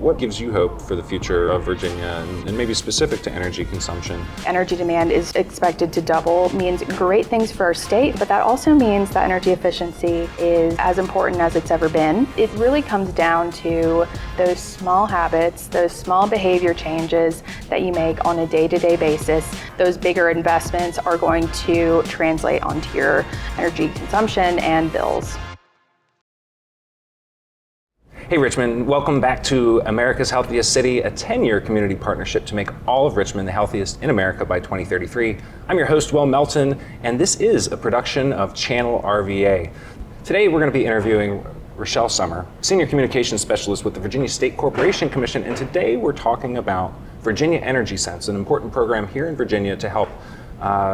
what gives you hope for the future of Virginia and maybe specific to energy consumption? Energy demand is expected to double, means great things for our state, but that also means that energy efficiency is as important as it's ever been. It really comes down to those small habits, those small behavior changes that you make on a day-to-day basis. Those bigger investments are going to translate onto your energy consumption and bills. Hey Richmond, welcome back to America's Healthiest City, a 10-year community partnership to make all of Richmond the healthiest in America by 2033. I'm your host, Will Melton, and this is a production of Channel RVA. Today we're going to be interviewing Rochelle Sommer, Senior Communications Specialist with the Virginia State Corporation Commission, and today we're talking about Virginia Energy Sense, an important program here in Virginia to help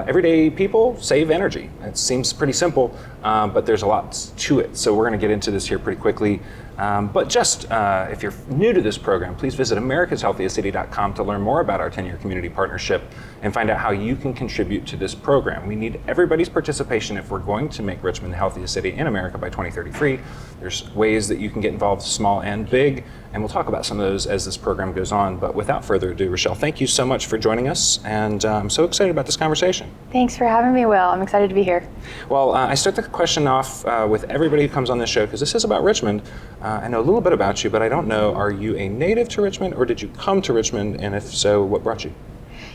everyday people save energy. It seems pretty simple, but there's a lot to it. So we're going to get into this here pretty quickly. But just if you're new to this program, please visit americashealthiestcity.com to learn more about our 10-year community partnership and find out how you can contribute to this program. We need everybody's participation if we're going to make Richmond the healthiest city in America by 2033. There's ways that you can get involved, small and big, and we'll talk about some of those as this program goes on. But without further ado, Rochelle, thank you so much for joining us, and I'm so excited about this conversation. Thanks for having me, Will. I'm excited to be here. Well, I start the question off with everybody who comes on this show, because this is about Richmond. I know a little bit about you, but I don't know, are you a native to Richmond, or did you come to Richmond, and if so, what brought you?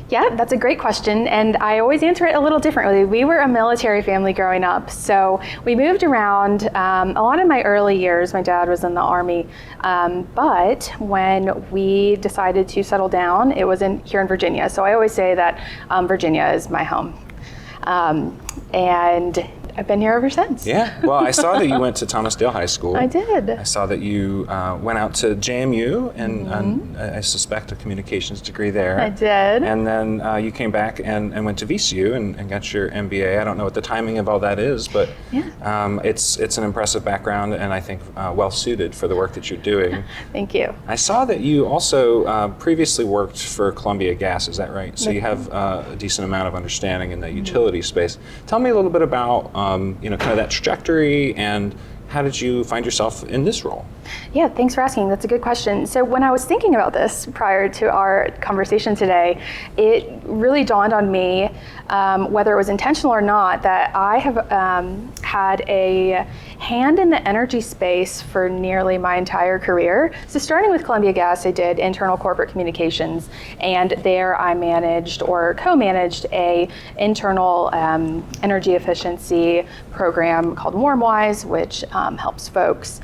Yeah, that's a great question, and I always answer it a little differently. We were a military family growing up, so we moved around a lot in my early years. My dad was in the Army, but when we decided to settle down, it was here in Virginia. So I always say that Virginia is my home, and I've been here ever since. Yeah, well, I saw that you went to Thomas Dale High School. I did. I saw that you went out to JMU and I suspect a communications degree there. I did. And then you came back and went to VCU and got your MBA. I don't know what the timing of all that is, but yeah. It's an impressive background, and I think well suited for the work that you're doing. Thank you. I saw that you also previously worked for Columbia Gas, is that right? So you have a decent amount of understanding in the utility space. Tell me a little bit about kind of that trajectory, and how did you find yourself in this role? Yeah, thanks for asking. That's a good question. So when I was thinking about this prior to our conversation today, it really dawned on me, whether it was intentional or not, that I have had a hand in the energy space for nearly my entire career. So starting with Columbia Gas, I did internal corporate communications, and there I managed or co-managed a internal energy efficiency program called WarmWise, which helps folks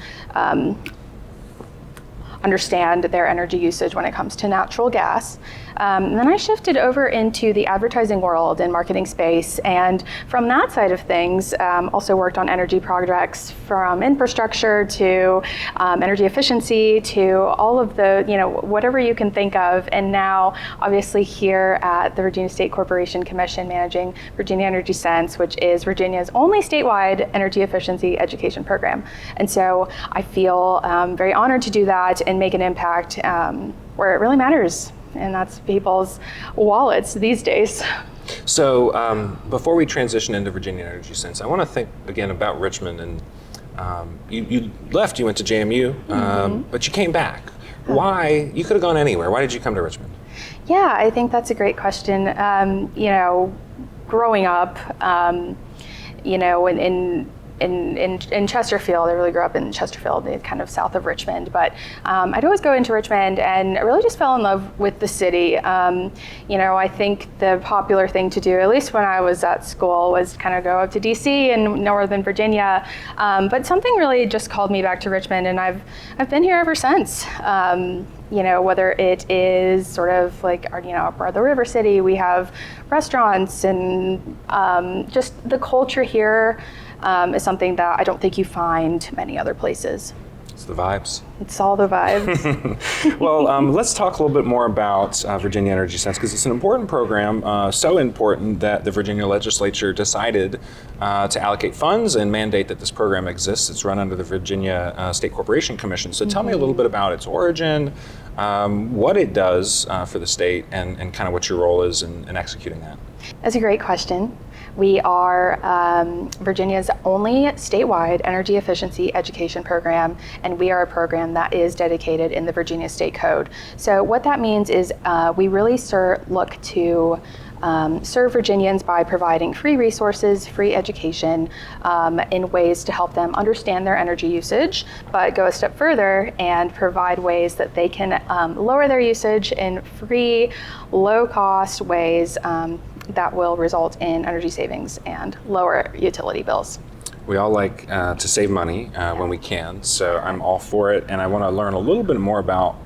understand their energy usage when it comes to natural gas. And then I shifted over into the advertising world and marketing space, and from that side of things, also worked on energy projects from infrastructure to energy efficiency to all of the, whatever you can think of. And now, obviously, here at the Virginia State Corporation Commission, managing Virginia Energy Sense, which is Virginia's only statewide energy efficiency education program. And so I feel very honored to do that and make an impact where it really matters, and that's people's wallets these days. So before we transition into Virginia Energy Sense, I want to think again about Richmond. And you left, you went to JMU, but you came back. Why? You could have gone anywhere. Why did you come to Richmond? Yeah, I think that's a great question. Growing up, in Chesterfield, I really grew up in Chesterfield, kind of south of Richmond, but I'd always go into Richmond, and I really just fell in love with the city. I think the popular thing to do, at least when I was at school, was kind of go up to DC and Northern Virginia, but something really just called me back to Richmond, and I've been here ever since. Whether it is sort of like our the River City, we have restaurants, and just the culture here is something that I don't think you find many other places. It's the vibes. It's all the vibes. Well, let's talk a little bit more about Virginia Energy Sense, because it's an important program, so important that the Virginia legislature decided to allocate funds and mandate that this program exists. It's run under the Virginia State Corporation Commission. So tell me a little bit about its origin, what it does for the state, and kind of what your role is in executing that. That's a great question. We are Virginia's only statewide energy efficiency education program, and we are a program that is dedicated in the Virginia State Code. So what that means is we really look to serve Virginians by providing free resources, free education in ways to help them understand their energy usage, but go a step further and provide ways that they can lower their usage in free, low-cost ways that will result in energy savings and lower utility bills. We all like to save money when we can, so I'm all for it, and I want to learn a little bit more about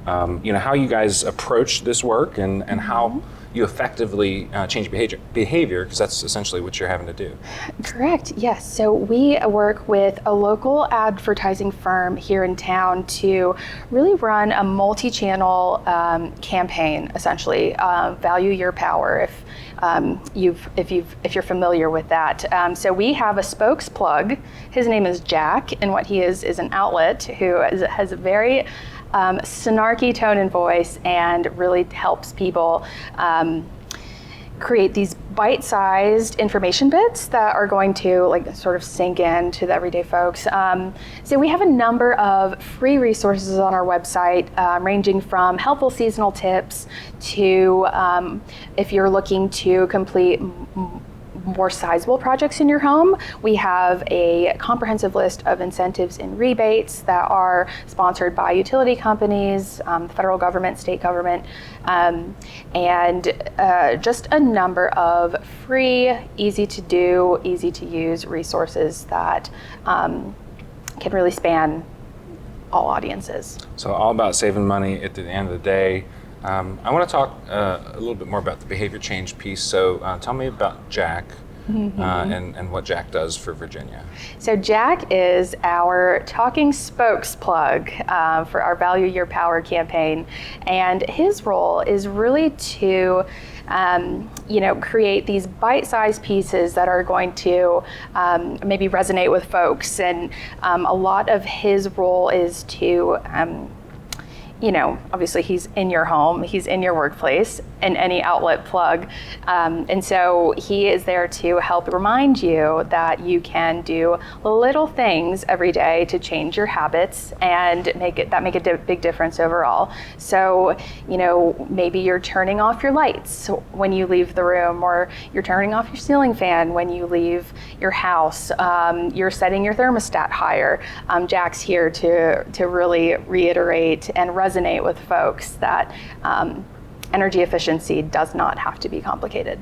how you guys approach this work and how you effectively change behavior, because that's essentially what you're having to do. Correct, yes. So we work with a local advertising firm here in town to really run a multi-channel campaign, essentially, Value Your Power, if you're familiar with that. So we have a spokesplug. His name is Jack, and what he is an outlet who has a very snarky tone and voice and really helps people create these bite-sized information bits that are going to sort of sink in to the everyday folks. So we have a number of free resources on our website, ranging from helpful seasonal tips to if you're looking to complete more sizable projects in your home, we have a comprehensive list of incentives and rebates that are sponsored by utility companies, the federal government, state government, and just a number of free, easy to do, easy to use resources that can really span all audiences. So all about saving money at the end of the day. I want to talk a little bit more about the behavior change piece. So tell me about Jack and what Jack does for Virginia. So Jack is our talking spokesplug for our Value Your Power campaign, and his role is really to create these bite-sized pieces that are going to maybe resonate with folks. And a lot of his role is to obviously he's in your home, he's in your workplace, in any outlet plug. And so he is there to help remind you that you can do little things every day to change your habits and make a big difference overall. So, maybe you're turning off your lights when you leave the room, or you're turning off your ceiling fan when you leave your house. You're setting your thermostat higher. Jack's here to really reiterate and resonate with folks that energy efficiency does not have to be complicated.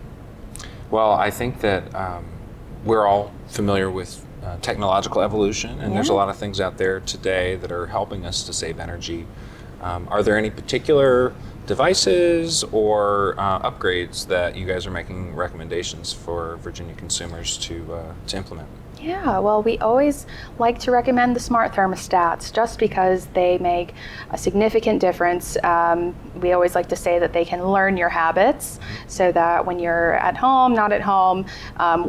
Well, I think that we're all familiar with technological evolution, and there's a lot of things out there today that are helping us to save energy. Are there any particular devices or upgrades that you guys are making recommendations for Virginia consumers to implement? Yeah, well, we always like to recommend the smart thermostats just because they make a significant difference. We always like to say that they can learn your habits so that when you're at home, not at home,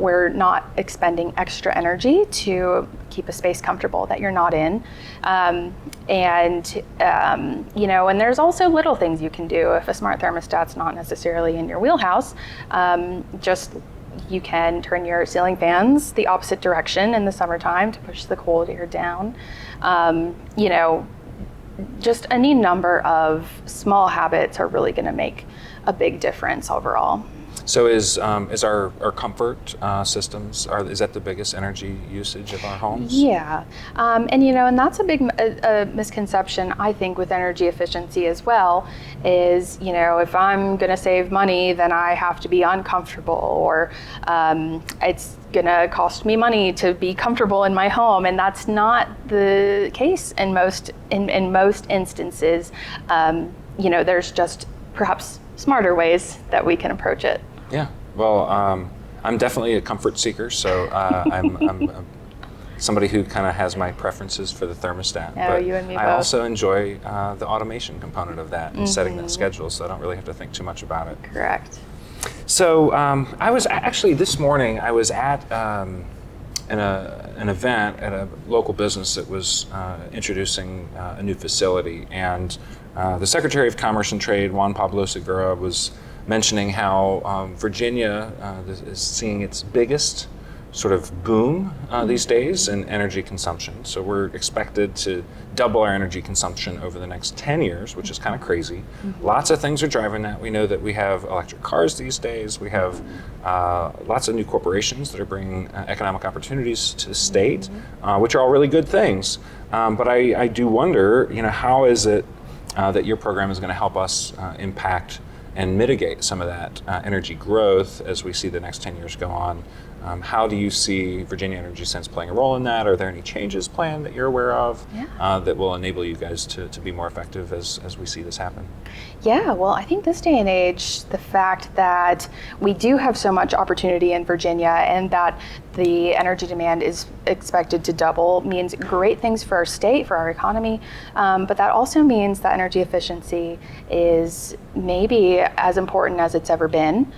we're not expending extra energy to keep a space comfortable that you're not in. And there's also little things you can do if a smart thermostat's not necessarily in your wheelhouse. You can turn your ceiling fans the opposite direction in the summertime to push the cold air down. Just any number of small habits are really going to make a big difference overall. So is our comfort systems, is that the biggest energy usage of our homes? Yeah, and that's a big misconception, I think, with energy efficiency as well, is, if I'm gonna save money, then I have to be uncomfortable, or it's gonna cost me money to be comfortable in my home, and that's not the case in most instances. There's just perhaps smarter ways that we can approach it. Yeah, well, I'm definitely a comfort seeker, so I'm somebody who kind of has my preferences for the thermostat. But you and me both. I also enjoy the automation component of that and setting that schedule, so I don't really have to think too much about it. Correct. So I was actually this morning. I was at an event at a local business that was introducing a new facility, and the Secretary of Commerce and Trade, Juan Pablo Segura, was mentioning how Virginia is seeing its biggest sort of boom these days in energy consumption. So we're expected to double our energy consumption over the next 10 years, which is kind of crazy. Lots of things are driving that. We know that we have electric cars these days. We have lots of new corporations that are bringing economic opportunities to the state, which are all really good things. But I do wonder, how is it that your program is going to help us impact and mitigate some of that energy growth as we see the next 10 years go on? How do you see Virginia Energy Sense playing a role in that? Are there any changes planned that you're aware of that will enable you guys to be more effective as we see this happen? Yeah, well, I think this day and age, the fact that we do have so much opportunity in Virginia and that the energy demand is expected to double means great things for our state, for our economy, but that also means that energy efficiency is maybe as important as it's ever been.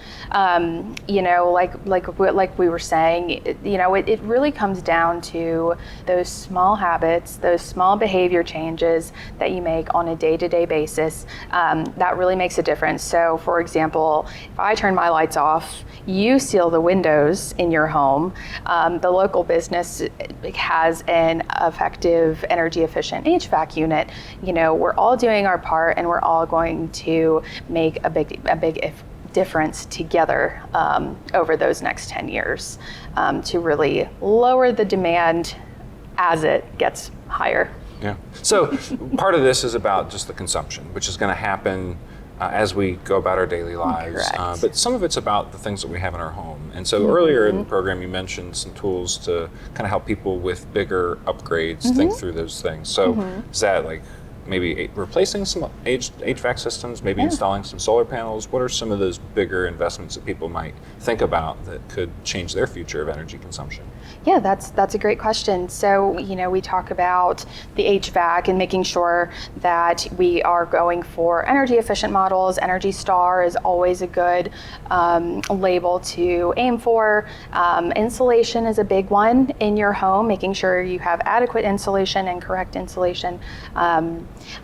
Like we were saying, it really comes down to those small habits, those small behavior changes that you make on a day-to-day basis. That really makes a difference. So, for example, if I turn my lights off, you seal the windows in your home. The local business has an effective, energy efficient HVAC unit. We're all doing our part, and we're all going to make a big difference together over those next 10 years to really lower the demand as it gets higher. Yeah. So part of this is about just the consumption, which is going to happen as we go about our daily lives. But some of it's about the things that we have in our home. And so earlier in the program, you mentioned some tools to kind of help people with bigger upgrades think through those things. So is that like maybe replacing some aged HVAC systems, maybe installing some solar panels? What are some of those bigger investments that people might think about that could change their future of energy consumption? Yeah, that's a great question. So, we talk about the HVAC and making sure that we are going for energy efficient models. Energy Star is always a good label to aim for. Insulation is a big one in your home, making sure you have adequate insulation and correct insulation.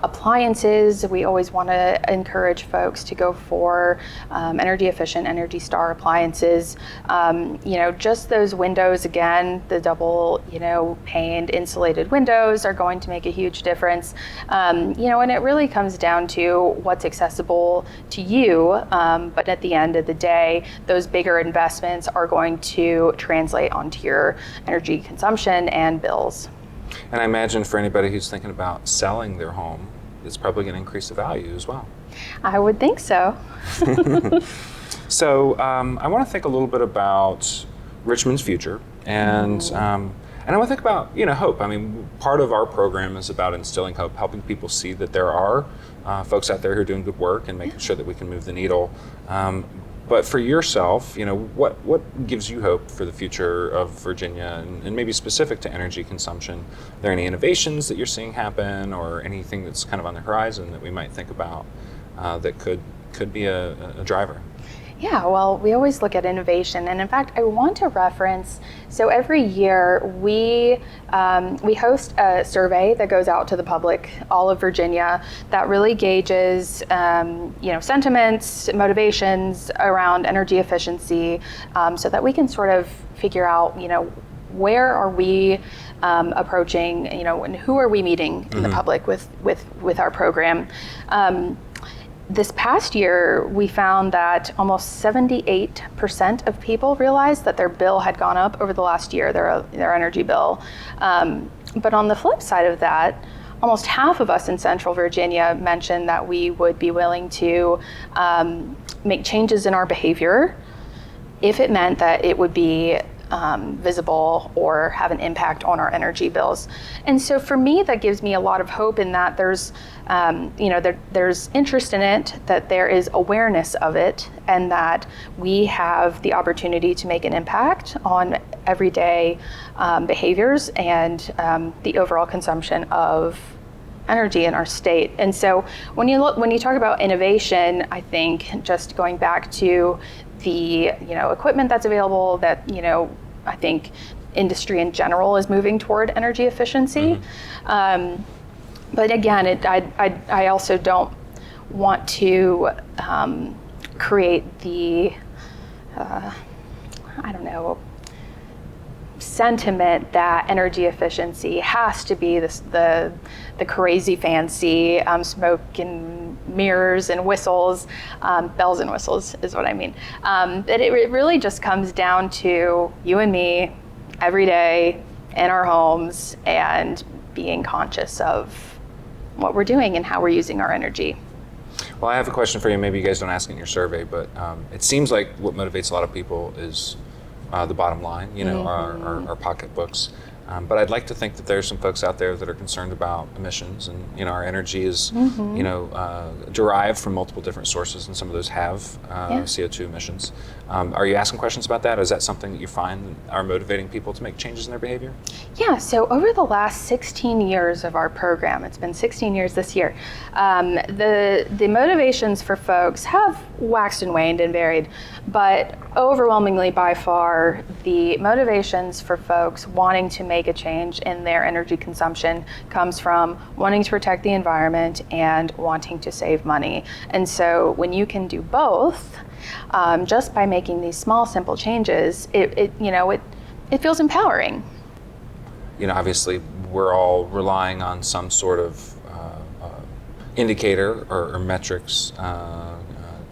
Appliances, we always want to encourage folks to go for energy efficient Energy Star appliances. Just those windows, again, the double, paned insulated windows are going to make a huge difference. And it really comes down to what's accessible to you. But at the end of the day, those bigger investments are going to translate onto your energy consumption and bills. And I imagine for anybody who's thinking about selling their home, it's probably going to increase the value as well. I would think so. So I want to think a little bit about Richmond's future, and I want to think about hope. I mean, part of our program is about instilling hope, helping people see that there are folks out there who are doing good work and making sure that we can move the needle. But for yourself, what gives you hope for the future of Virginia, and maybe specific to energy consumption? Are there any innovations that you're seeing happen, or anything that's kind of on the horizon that we might think about that could be a driver? Yeah, well, we always look at innovation, and in fact, I want to reference. So every year we host a survey that goes out to the public, all of Virginia, that really gauges, sentiments, motivations around energy efficiency, so that we can sort of figure out, where are we approaching, and who are we meeting in the public with our program. This past year, we found that almost 78% of people realized that their bill had gone up over the last year, their energy bill. But on the flip side of that, almost half of us in Central Virginia mentioned that we would be willing to make changes in our behavior if it meant that it would be visible or have an impact on our energy bills. And so for me, that gives me a lot of hope in that there's interest in it, that there is awareness of it, and that we have the opportunity to make an impact on everyday behaviors and the overall consumption of energy in our state. And so when you talk about innovation, I think just going back to the equipment that's available, that I think industry in general is moving toward energy efficiency. But again, I also don't want to create the, I don't know, sentiment that energy efficiency has to be the crazy fancy smoke and mirrors and whistles, bells and whistles is what I mean. That it really just comes down to you and me every day in our homes and being conscious of what we're doing and how we're using our energy. Well, I have a question for you. Maybe you guys don't ask it in your survey, but it seems like what motivates a lot of people is the bottom line, our pocketbooks. But I'd like to think that there's some folks out there that are concerned about emissions, and our energy is, derived from multiple different sources, and some of those have CO2 emissions. Are you asking questions about that? Is that something that you find are motivating people to make changes in their behavior? Yeah, so over the last 16 years of our program, it's been 16 years this year, the motivations for folks have waxed and waned and varied, but overwhelmingly by far, the motivations for folks wanting to make a change in their energy consumption comes from wanting to protect the environment and wanting to save money. And so when you can do both, just by making these small, simple changes, it feels empowering. Obviously, we're all relying on some sort of indicator or metrics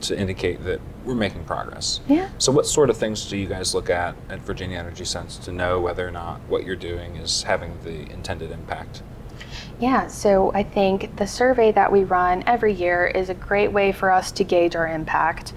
to indicate that we're making progress. Yeah. So what sort of things do you guys look at Virginia Energy Sense to know whether or not what you're doing is having the intended impact? Yeah, so I think the survey that we run every year is a great way for us to gauge our impact,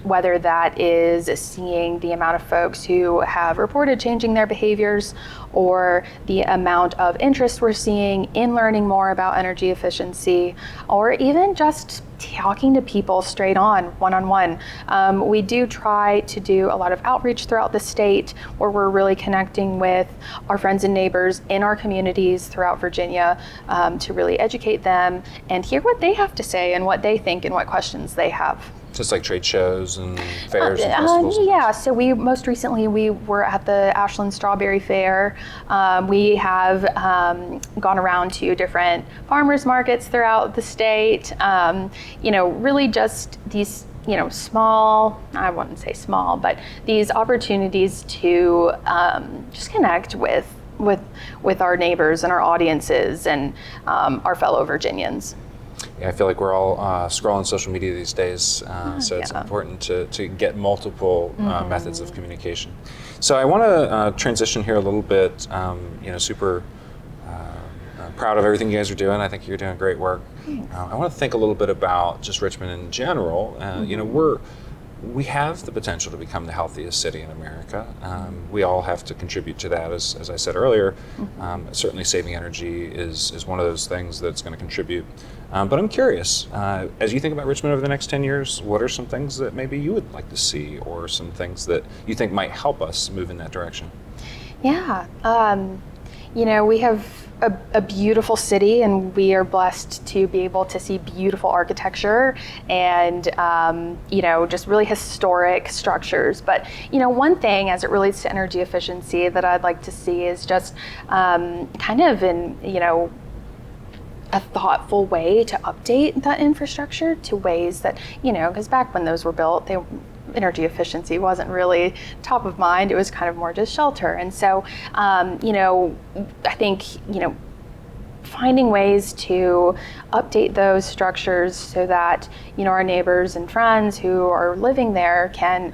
whether that is seeing the amount of folks who have reported changing their behaviors or the amount of interest we're seeing in learning more about energy efficiency, or even just talking to people straight on, one-on-one. We do try to do a lot of outreach throughout the state where we're really connecting with our friends and neighbors in our communities throughout Virginia to really educate them and hear what they have to say and what they think and what questions they have. Just like trade shows and fairs and festivals? Yeah, so most recently we were at the Ashland Strawberry Fair. We have gone around to different farmers markets throughout the state. Really just these, small, I wouldn't say small, but these opportunities to just connect with our neighbors and our audiences and our fellow Virginians. Yeah, I feel like we're all scrolling social media these days, so it's important to get multiple methods of communication. So I want to transition here a little bit. Super proud of everything you guys are doing. I think you're doing great work. I want to think a little bit about just Richmond in general. We have the potential to become the healthiest city in America. We all have to contribute to that, as I said earlier. Certainly saving energy is one of those things that's going to contribute. But I'm curious, as you think about Richmond over the next 10 years, what are some things that maybe you would like to see, or some things that you think might help us move in that direction? Yeah, we have a beautiful city, and we are blessed to be able to see beautiful architecture and just really historic structures. But one thing as it relates to energy efficiency that I'd like to see is just kind of a thoughtful way to update that infrastructure to ways that because back when those were built, energy efficiency wasn't really top of mind. It was kind of more just shelter. And so, I think, finding ways to update those structures so that, our neighbors and friends who are living there can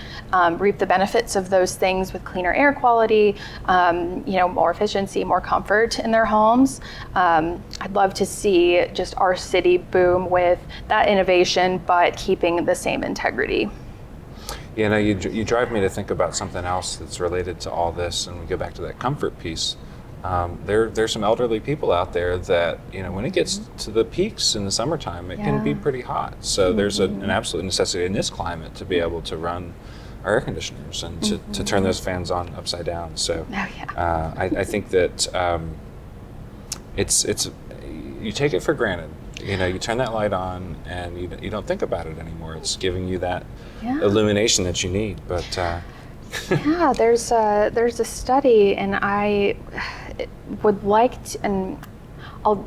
reap the benefits of those things with cleaner air quality, more efficiency, more comfort in their homes. I'd love to see just our city boom with that innovation, but keeping the same integrity. You drive me to think about something else that's related to all this, and we go back to that comfort piece. There's some elderly people out there that, when it gets to the peaks in the summertime, it can be pretty hot. So there's an absolute necessity in this climate to be able to run our air conditioners and to turn those fans on upside down. So I think that it's you take it for granted. You turn that light on and you don't think about it anymore. It's giving you that illumination that you need. But there's a study, and I would like to, and I'll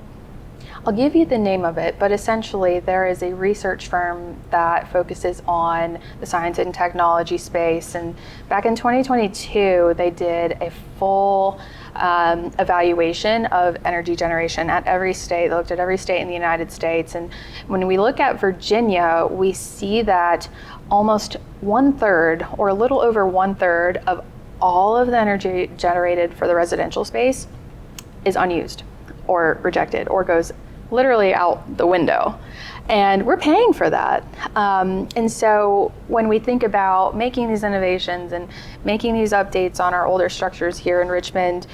I'll give you the name of it, but essentially there is a research firm that focuses on the science and technology space. And back in 2022, they did a full evaluation of energy generation at every state. They looked at every state in the United States. And when we look at Virginia, we see that almost 1/3 or a little over 1/3 of all of the energy generated for the residential space is unused or rejected or goes literally out the window. And we're paying for that. And so when we think about making these innovations and making these updates on our older structures here in Richmond,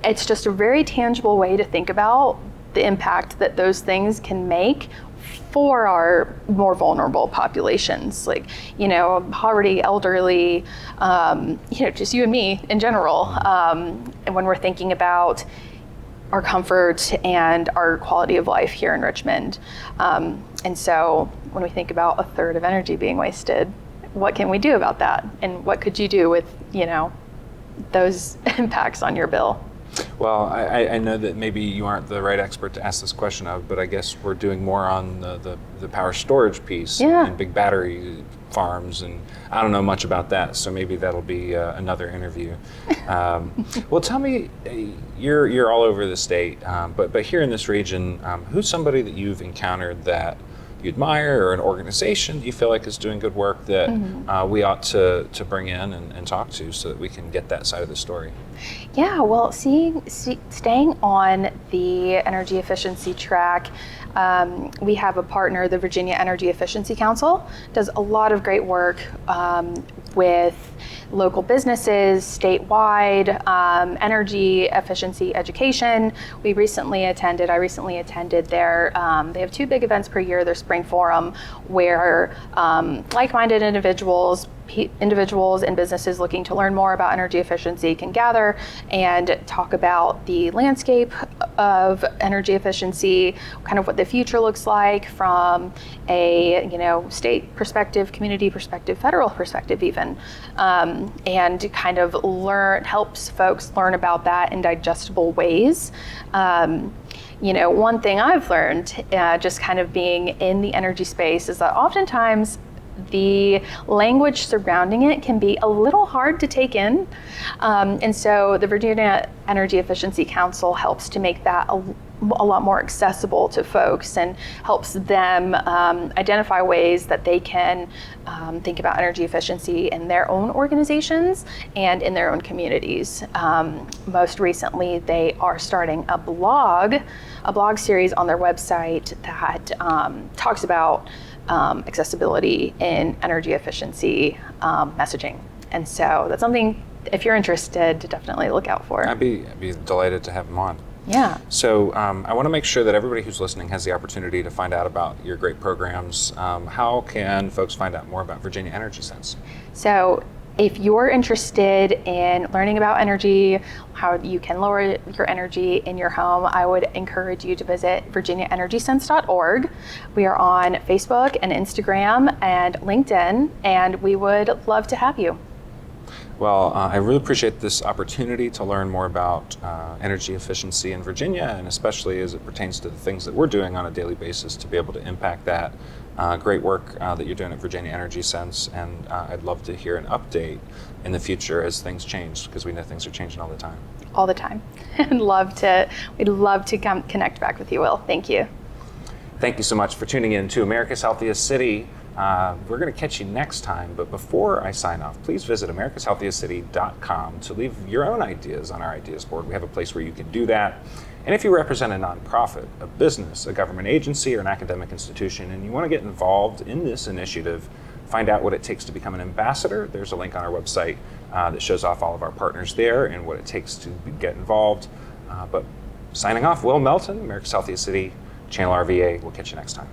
it's just a very tangible way to think about the impact that those things can make for our more vulnerable populations, like, poverty, elderly, just you and me in general. And when we're thinking about our comfort and our quality of life here in Richmond. And so when we think about 1/3 of energy being wasted, what can we do about that? And what could you do with, those impacts on your bill? Well, I know that maybe you aren't the right expert to ask this question of, but I guess we're doing more on the power storage piece and big battery farms, and I don't know much about that, so maybe that'll be another interview. Well, tell me, you're all over the state, but here in this region, who's somebody that you've encountered that you admire, or an organization that you feel like is doing good work that we ought to bring in and talk to so that we can get that side of the story? Yeah, well, staying on the energy efficiency track, we have a partner, the Virginia Energy Efficiency Council, does a lot of great work with local businesses, statewide, energy efficiency education. I recently attended their, they have 2 big events per year, their spring forum, where like-minded individuals and businesses looking to learn more about energy efficiency can gather and talk about the landscape of energy efficiency, kind of what the future looks like from a state perspective, community perspective, federal perspective even, and kind of helps folks learn about that in digestible ways. One thing I've learned just kind of being in the energy space is that oftentimes the language surrounding it can be a little hard to take in. And so the Virginia Energy Efficiency Council helps to make that a lot more accessible to folks and helps them identify ways that they can think about energy efficiency in their own organizations and in their own communities. Most recently, they are starting a blog series on their website that talks about accessibility in energy efficiency messaging. And so that's something, if you're interested, to definitely look out for. I'd be delighted to have them on. Yeah. So I want to make sure that everybody who's listening has the opportunity to find out about your great programs. How can folks find out more about Virginia Energy Sense? So if you're interested in learning about energy, how you can lower your energy in your home, I would encourage you to visit virginiaenergysense.org. We are on Facebook and Instagram and LinkedIn, and we would love to have you. Well, I really appreciate this opportunity to learn more about energy efficiency in Virginia, and especially as it pertains to the things that we're doing on a daily basis to be able to impact that. Great work that you're doing at Virginia Energy Sense, and I'd love to hear an update in the future as things change, because we know things are changing all the time. All the time. We'd love to connect back with you, Will. Thank you. Thank you so much for tuning in to America's Healthiest City. We're going to catch you next time, but before I sign off, please visit americashealthiestcity.com to leave your own ideas on our ideas board. We have a place where you can do that. And if you represent a nonprofit, a business, a government agency, or an academic institution, and you want to get involved in this initiative, find out what it takes to become an ambassador, there's a link on our website that shows off all of our partners there and what it takes to get involved. But signing off, Will Melton, America's Healthiest City, Channel RVA. We'll catch you next time.